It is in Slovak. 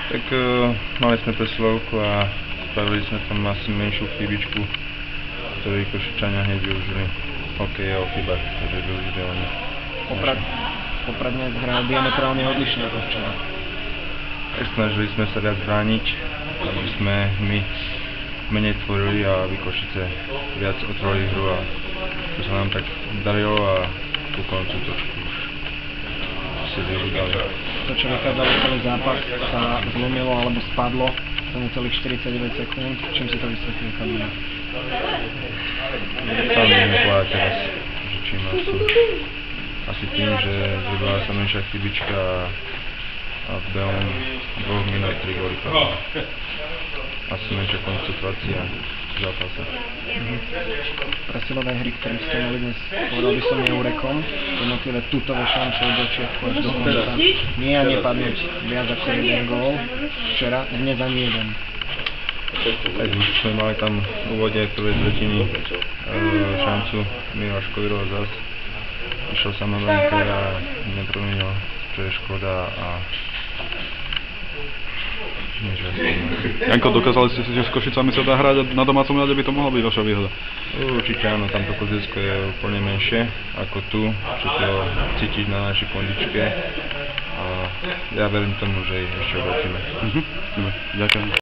Tak mali sme presilovku a spravili sme tam asi menšiu chybičku, ktorú Košičania hneď využili. Hokej je o chybách, ktoré využili oni. Poprad dnes hral diametrálne odlišne ako včera. Snažili sme sa viac brániť, aby sme my menej tvorili a aby Košice viac otvorili hru a to sa nám tak darilo a ku koncu trošku už si vyhľadali. To, čo vychádzalo celý zápas, sa zlomilo alebo spadlo za necelých 49 sekúnd. Čím si to vysvetlil, Kamila? Sám neviem povedať teraz, že čím asi tým, že zrobila sa menšia chybička a v behom 2 minút 3 góly padlo. Asi menšia koncentrácia v zápase. Presilové hry, ktorých ste mali dnes, povedal by som neurekom, jednotlivé tutové šance od začiatku až do konca. Nie a nepadnúť viac ako jeden gól. Včera, dnes ani jeden. Tak už sme mali tam v úvode v prvej tretiny šancu Miroš Kovirov zas. Išiel sa na bránke a nepromenil, čo je škoda a nič viac. Janko, dokázali ste si, že s Košicami sa dá hrať a na domácom ľade by to mohla byť vaša výhoda? Určite áno, tamto Kozicko je úplne menšie ako tu, čo to cítiť na našej kondičke a ja verím tomu, že ešte vrátime. Ďakujem.